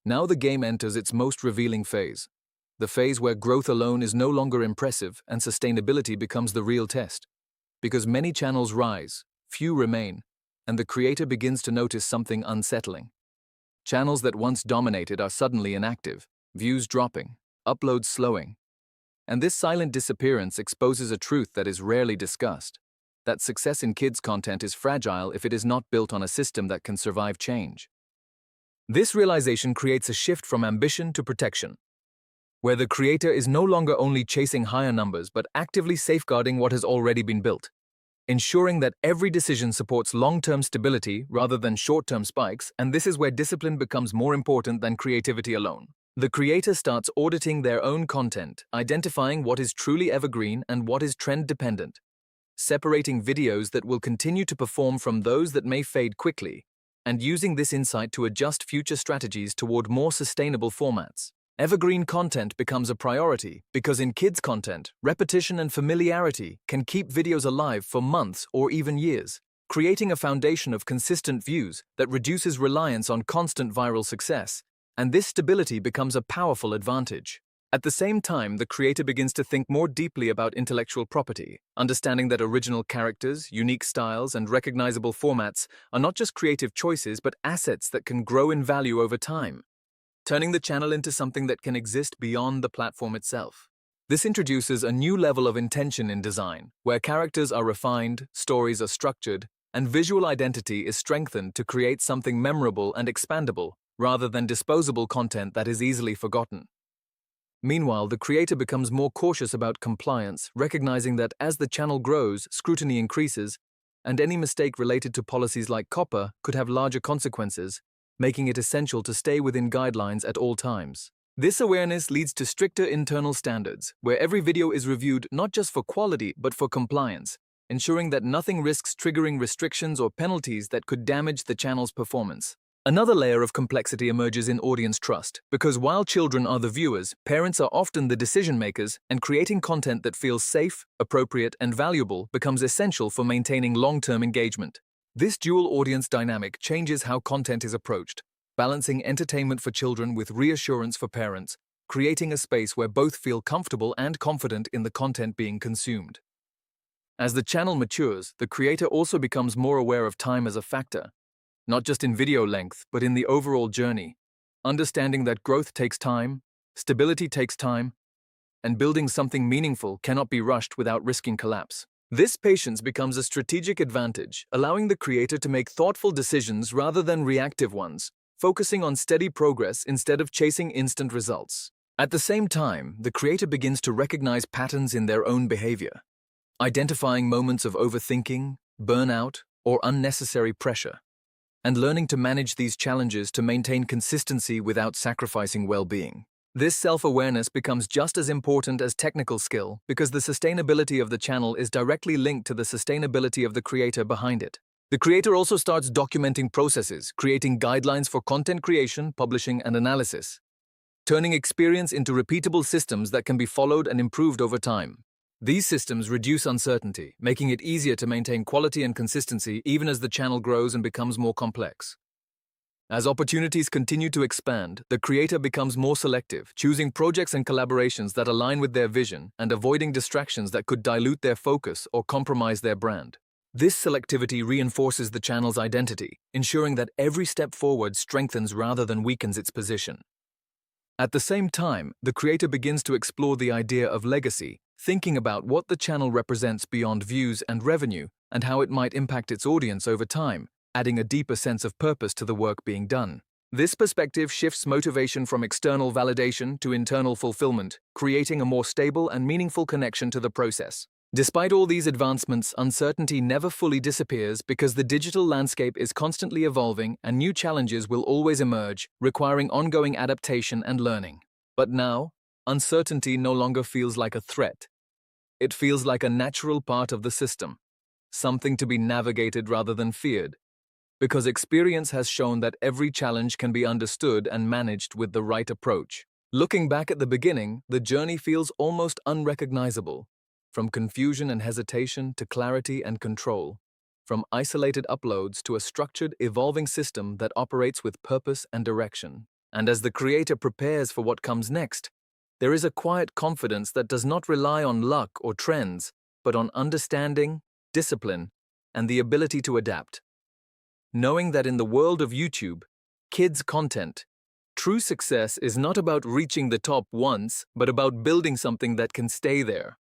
Now the game enters its most revealing phase, the phase where growth alone is no longer impressive and sustainability becomes the real test. Because many channels rise, few remain, and the creator begins to notice something unsettling. Channels that once dominated are suddenly inactive, views dropping, uploads slowing. And this silent disappearance exposes a truth that is rarely discussed, that success in kids' content is fragile if it is not built on a system that can survive change. This realization creates a shift from ambition to protection, where the creator is no longer only chasing higher numbers but actively safeguarding what has already been built, ensuring that every decision supports long-term stability rather than short-term spikes, and this is where discipline becomes more important than creativity alone. The creator starts auditing their own content, identifying what is truly evergreen and what is trend-dependent, separating videos that will continue to perform from those that may fade quickly, and using this insight to adjust future strategies toward more sustainable formats. Evergreen content becomes a priority because in kids' content, repetition and familiarity can keep videos alive for months or even years, creating a foundation of consistent views that reduces reliance on constant viral success, and this stability becomes a powerful advantage. At the same time, the creator begins to think more deeply about intellectual property, understanding that original characters, unique styles, and recognizable formats are not just creative choices but assets that can grow in value over time, turning the channel into something that can exist beyond the platform itself. This introduces a new level of intention in design, where characters are refined, stories are structured, and visual identity is strengthened to create something memorable and expandable, rather than disposable content that is easily forgotten. Meanwhile, the creator becomes more cautious about compliance, recognizing that as the channel grows, scrutiny increases, and any mistake related to policies like COPPA could have larger consequences, making it essential to stay within guidelines at all times. This awareness leads to stricter internal standards, where every video is reviewed not just for quality but for compliance, ensuring that nothing risks triggering restrictions or penalties that could damage the channel's performance. Another layer of complexity emerges in audience trust, because while children are the viewers, parents are often the decision-makers, and creating content that feels safe, appropriate, and valuable becomes essential for maintaining long-term engagement. This dual audience dynamic changes how content is approached, balancing entertainment for children with reassurance for parents, creating a space where both feel comfortable and confident in the content being consumed. As the channel matures, the creator also becomes more aware of time as a factor, not just in video length, but in the overall journey, understanding that growth takes time, stability takes time, and building something meaningful cannot be rushed without risking collapse. This patience becomes a strategic advantage, allowing the creator to make thoughtful decisions rather than reactive ones, focusing on steady progress instead of chasing instant results. At the same time, the creator begins to recognize patterns in their own behavior, identifying moments of overthinking, burnout, or unnecessary pressure, and learning to manage these challenges to maintain consistency without sacrificing well-being. This self-awareness becomes just as important as technical skill because the sustainability of the channel is directly linked to the sustainability of the creator behind it. The creator also starts documenting processes, creating guidelines for content creation, publishing, and analysis, turning experience into repeatable systems that can be followed and improved over time. These systems reduce uncertainty, making it easier to maintain quality and consistency even as the channel grows and becomes more complex. As opportunities continue to expand, the creator becomes more selective, choosing projects and collaborations that align with their vision and avoiding distractions that could dilute their focus or compromise their brand. This selectivity reinforces the channel's identity, ensuring that every step forward strengthens rather than weakens its position. At the same time, the creator begins to explore the idea of legacy, thinking about what the channel represents beyond views and revenue and how it might impact its audience over time, adding a deeper sense of purpose to the work being done. This perspective shifts motivation from external validation to internal fulfillment, creating a more stable and meaningful connection to the process. Despite all these advancements, uncertainty never fully disappears because the digital landscape is constantly evolving and new challenges will always emerge, requiring ongoing adaptation and learning. But now, uncertainty no longer feels like a threat. It feels like a natural part of the system, something to be navigated rather than feared, because experience has shown that every challenge can be understood and managed with the right approach. Looking back at the beginning, the journey feels almost unrecognizable, from confusion and hesitation to clarity and control, from isolated uploads to a structured, evolving system that operates with purpose and direction. And as the creator prepares for what comes next, there is a quiet confidence that does not rely on luck or trends, but on understanding, discipline, and the ability to adapt. Knowing that in the world of YouTube, kids' content, true success is not about reaching the top once, but about building something that can stay there.